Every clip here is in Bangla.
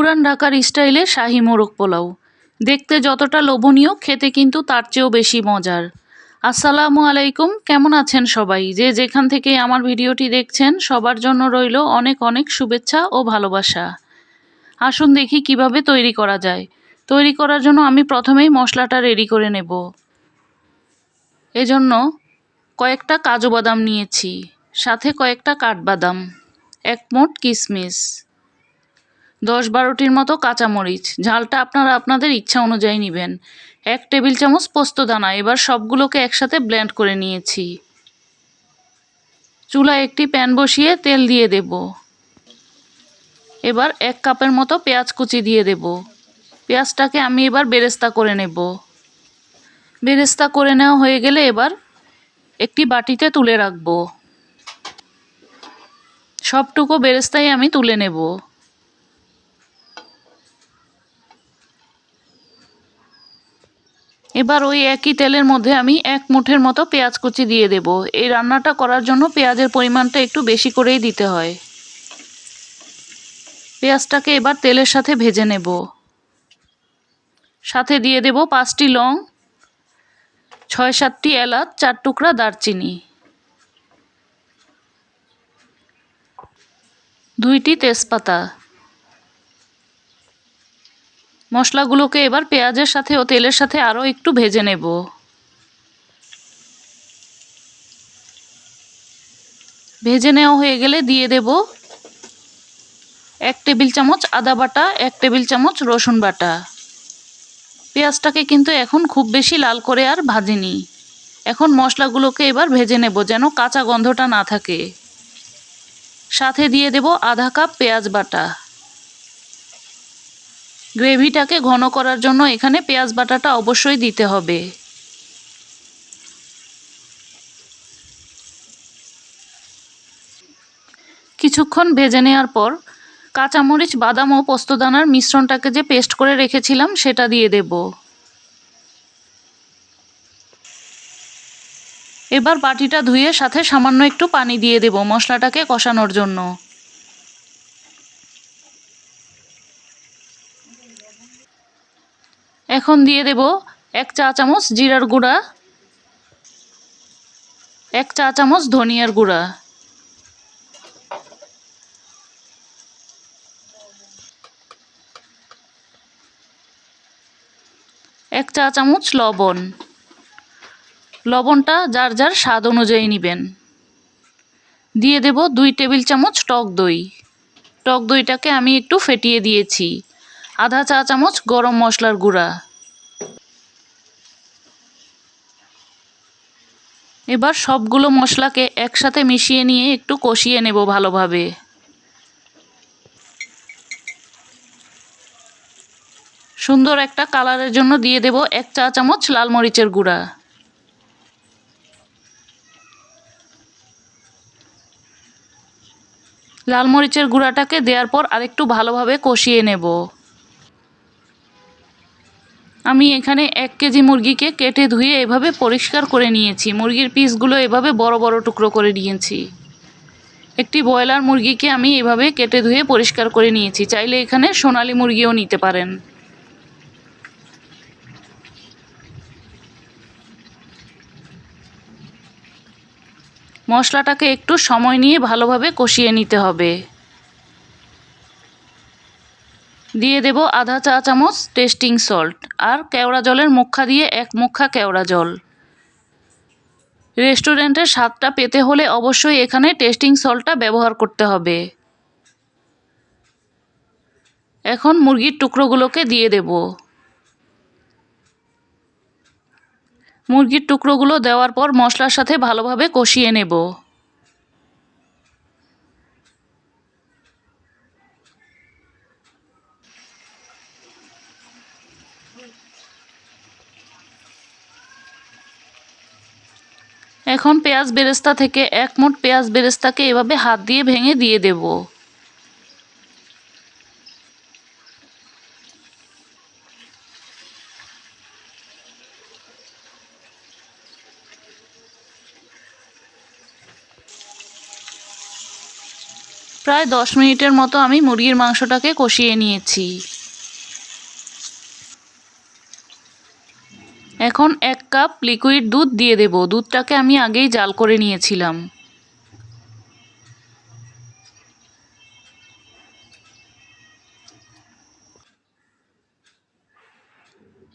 পুরান ঢাকার স্টাইলে শাহী মোরগ পোলাও। দেখতে যতটা লোভনীয়, খেতে কিন্তু তার চেয়েও বেশি মজার। আসসালামু আলাইকুম, কেমন আছেন সবাই? যে যেখান থেকে আমার ভিডিওটি দেখছেন সবার জন্য রইল অনেক অনেক শুভেচ্ছা ও ভালোবাসা। আসুন দেখি কিভাবে তৈরি করা যায়। তৈরি করার জন্য আমি প্রথমেই মশলাটা রেডি করে নেব। এজন্য কয়েকটা কাজু বাদাম নিয়েছি, সাথে কয়েকটা কাঠবাদাম, এক মুঠ কিশমিশ, 10-12টির মতো কাঁচামরিচ, ঝালটা আপনারা আপনাদের ইচ্ছা অনুযায়ী নেবেন, 1 টেবিল চামচ পোস্তদানা। এবার সবগুলোকে একসাথে ব্লেন্ড করে নিয়েছি। চুলায় একটি প্যান বসিয়ে তেল দিয়ে দেব। এবার 1 কাপের মতো পেঁয়াজ কুচি দিয়ে দেব। পেঁয়াজটাকে আমি এবার বেরেস্তা করে নেব। বেরেস্তা করে নেওয়া হয়ে গেলে এবার একটি বাটিতে তুলে রাখব। সবটুকু বেরেস্তাই আমি তুলে নেব। এবার ওই একই তেলের মধ্যে আমি 1 মুঠের মতো পেঁয়াজ কুচি দিয়ে দেব। এই রান্নাটা করার জন্য পেঁয়াজের পরিমাণটা একটু বেশি করেই দিতে হয়। পেঁয়াজটাকে এবার তেলের সাথে ভেজে নেব। সাথে দিয়ে দেব 5টি লং, 6-7টি এলাচ, 4 টুকরা দারচিনি, 2টি তেজপাতা। মশলাগুলোকে এবার পেঁয়াজের সাথে ও তেলের সাথে আরও একটু ভেজে নেব। ভেজে নেওয়া হয়ে গেলে দিয়ে দেব 1 টেবিল চামচ আদা বাটা, 1 টেবিল চামচ রসুন বাটা। পেঁয়াজটাকে কিন্তু এখন খুব বেশি লাল করে আর ভাজিনি। এখন মশলাগুলোকে এবার ভেজে নেব যেন কাঁচা গন্ধটা না থাকে। সাথে দিয়ে দেব আধা কাপ পেঁয়াজ বাটা। গ্রেভিটাকে ঘন করার জন্য এখানে পেঁয়াজ বাটাটা অবশ্যই দিতে হবে। কিছুক্ষণ ভেজে নেওয়ার পর কাঁচামরিচ, বাদাম ও পোস্তদানার মিশ্রণটাকে যে পেস্ট করে রেখেছিলাম সেটা দিয়ে দেব। এবার বাটিটা ধুয়ে সাথে সামান্য একটু পানি দিয়ে দেব মশলাটাকে কষানোর জন্য। এখন দিয়ে দেব 1 চা চামচ জিরার গুঁড়া, 1 চা চামচ ধনিয়ার গুঁড়া, 1 চা চামচ লবণ। লবণটা যার যার স্বাদ অনুযায়ী নেবেন। দিয়ে দেব 2 টেবিল চামচ টক দই। টক দইটাকে আমি একটু ফেটিয়ে দিয়েছি। আধা চা চামচ গরম মশলার গুঁড়া। এবার সবগুলো মশলাকে একসাথে মিশিয়ে নিয়ে একটু কষিয়ে নেব ভালোভাবে। সুন্দর একটা কালারের জন্য দিয়ে দেব 1 চা চামচ লাল মরিচের গুঁড়া। লাল মরিচের গুঁড়াটাকে দেওয়ার পর আরেকটু ভালোভাবে কষিয়ে নেব। আমি এখানে 1 কেজি মুরগিকে কেটে ধুয়ে এভাবে পরিষ্কার করে নিয়েছি। মুরগির পিসগুলো এভাবে বড় বড় টুকরো করে নিয়েছি। একটি ব্রয়লার মুরগিকে আমি এভাবে কেটে ধুয়ে পরিষ্কার করে নিয়েছি। চাইলে এখানে সোনালী মুরগিও নিতে পারেন। মশলাটাকে একটু সময় নিয়ে ভালোভাবে কষিয়ে নিতে হবে। দিয়ে দেব আধা চা চামচ টেস্টিং সল্ট আর কেওড়া জলের মুখা দিয়ে 1 মুখা কেওড়া জল। রেস্টুরেন্টের স্বাদটা পেতে হলে অবশ্যই এখানে টেস্টিং সল্টটা ব্যবহার করতে হবে। এখন মুরগির টুকরোগুলোকে দিয়ে দেব। মুরগির টুকরোগুলো দেওয়ার পর মশলার সাথে ভালোভাবে কষিয়ে নেব। এখন পেঁয়াজ বেরেস্তা থেকে 1 মুঠ পেঁয়াজ বেরেস্তাকে এভাবে হাত দিয়ে ভেঙে দিয়ে দেব। প্রায় 10 মিনিটের মতো আমি মুরগির মাংসটাকে কষিয়ে নিয়েছি। এখন 1 কাপ লিকুইড দুধ দিয়ে দেব। দুধটাকে আমি আগেই জাল করে নিয়েছিলাম।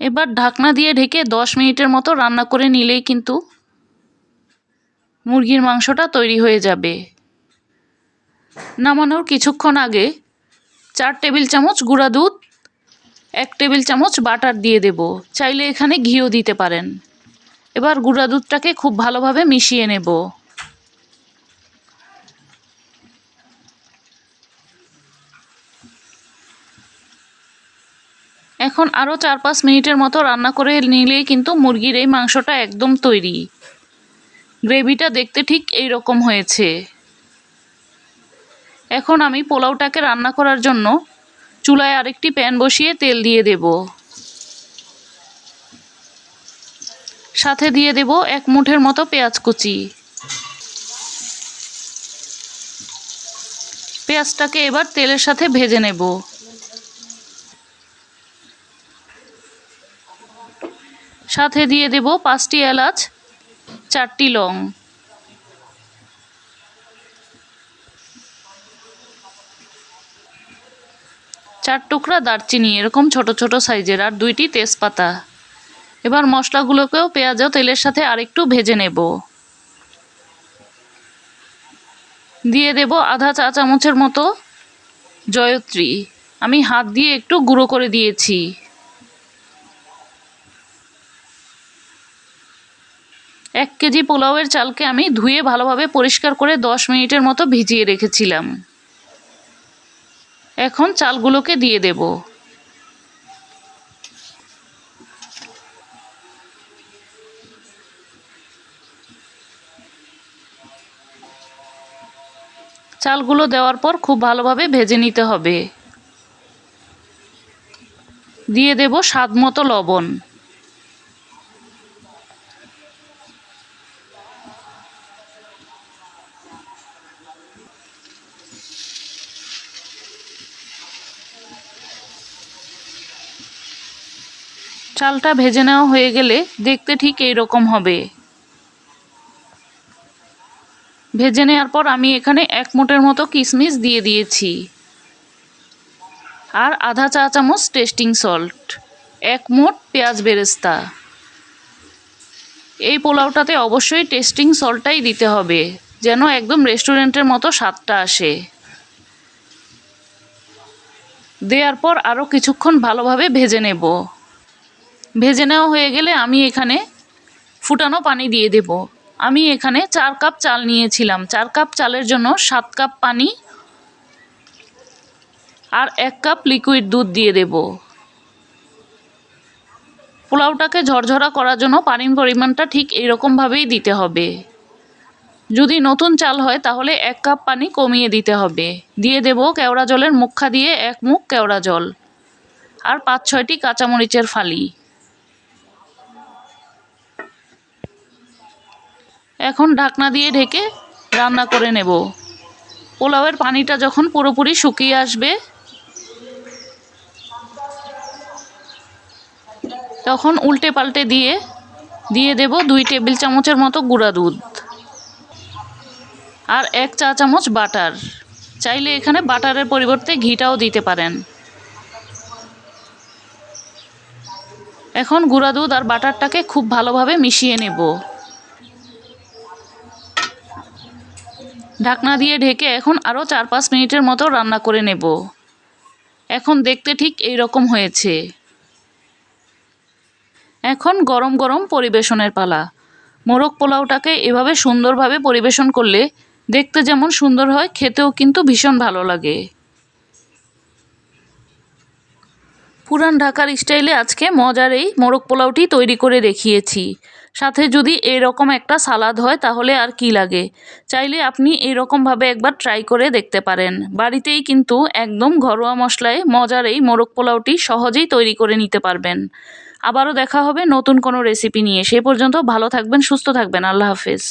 এবার ঢাকনা দিয়ে ঢেকে 10 মিনিটের মতো রান্না করে নিলেই কিন্তু মুরগির মাংসটা তৈরি হয়ে যাবে। নামানোর কিছুক্ষণ আগে 4 টেবিল চামচ গুঁড়া দুধ, 1 টেবিল চামচ বাটার দিয়ে দেব। চাইলে এখানে ঘিও দিতে পারেন। এবার গুঁড়া দুধটাকে খুব ভালোভাবে মিশিয়ে নেব। এখন আরও 4-5 মিনিটের মতো রান্না করে নিলেই কিন্তু মুরগির এই মাংসটা একদম তৈরি। গ্রেভিটা দেখতে ঠিক এই রকম হয়েছে। এখন আমি পোলাওটাকে রান্না করার জন্য চুলায় আরেকটি প্যান বসিয়ে তেল দিয়ে দেব। সাথে দিয়ে দেব 1 মুঠের মতো পেঁয়াজ কুচি। পেঁয়াজটাকে এবার তেলের সাথে ভেজে নেব। সাথে দিয়ে দেব 5টি এলাচ, 4টি লং, 4 টুকরা দারচিনি এরকম ছোট ছোট সাইজের, আর 2টি তেজপাতা। এবার মশলাগুলোকেও পেঁয়াজ ও তেলের সাথে আরেকটু ভেজে নেব। দিয়ে দেব আধা চা চামচের মতো জয়ত্রী। আমি হাত দিয়ে একটু গুঁড়ো করে দিয়েছি। এক কেজি পোলাওয়ের চালকে আমি ধুয়ে ভালোভাবে পরিষ্কার করে 10 মিনিটের মতো ভিজিয়ে রেখেছিলাম। এখন চালগুলোকে দিয়ে দেব। চালগুলো দেওয়ার পর খুব ভালোভাবে ভেজে নিতে হবে। দিয়ে দেব স্বাদ মতো লবণ। চালটা ভেজে নেওয়া হয়ে গেলে দেখতে ঠিক এই রকম হবে। ভেজে নেওয়ার পর আমি এখানে 1 মুঠের মতো কিশমিশ দিয়ে দিয়েছি, আর আধা চা চামচ টেস্টিং সল্ট, 1 মুঠ পেঁয়াজ বেরেস্তা। এই পোলাওটাতে অবশ্যই টেস্টিং সল্টটাই দিতে হবে, যেন একদম রেস্টুরেন্টের মতো স্বাদটা আসে। দেওয়ার পর আরও কিছুক্ষণ ভালোভাবে ভেজে নেব। ভেজে নেওয়া হয়ে গেলে আমি এখানে ফুটানো পানি দিয়ে দেব। আমি এখানে 4 কাপ চাল নিয়েছিলাম। 4 কাপ চালের জন্য 7 কাপ পানি আর 1 কাপ লিকুইড দুধ দিয়ে দেব। পোলাওটাকে ঝরঝরা করার জন্য পানির পরিমাণটা ঠিক এইরকমভাবেই দিতে হবে। যদি নতুন চাল হয় তাহলে 1 কাপ পানি কমিয়ে দিতে হবে। দিয়ে দেব কেওড়া জলের মুখা দিয়ে 1 মুখ কেওড়া জল, আর 5-6টি কাঁচামরিচের ফালি। এখন ঢাকনা দিয়ে ঢেকে রান্না করে নেব। পোলাওয়ের পানিটা যখন পুরোপুরি শুকিয়ে আসবে তখন উল্টে পাল্টে দিয়ে দেব 2 টেবিল চামচের মতো গুঁড়া দুধ আর 1 চা চামচ বাটার। চাইলে এখানে বাটারের পরিবর্তে ঘিটাও দিতে পারেন। এখন গুঁড়া দুধ আর বাটারটাকে খুব ভালোভাবে মিশিয়ে নেব। ঢাকনা দিয়ে ঢেকে এখন আরও 4-5 মিনিটের মতো রান্না করে নেব। এখন দেখতে ঠিক এই রকম হয়েছে। এখন গরম গরম পরিবেশনের পালা। মোরগ পোলাওটাকে এভাবে সুন্দরভাবে পরিবেশন করলে দেখতে যেমন সুন্দর হয়, খেতেও কিন্তু ভীষণ ভালো লাগে। পুরান ঢাকার স্টাইলে আজকে মজার এই মোরগ পোলাওটি তৈরি করে দেখিয়েছি। সাথে যদি এরকম একটা সালাদ হয় তাহলে আর কি লাগে। চাইলে আপনি এরকমভাবে একবার ট্রাই করে দেখতে পারেন। বাড়িতেই কিন্তু একদম ঘরোয়া মশলায় মজার এই মোরগ পোলাওটি সহজেই তৈরি করে নিতে পারবেন। আবারও দেখা হবে নতুন কোনো রেসিপি নিয়ে। সেই পর্যন্ত ভালো থাকবেন, সুস্থ থাকবেন। আল্লাহ হাফেজ।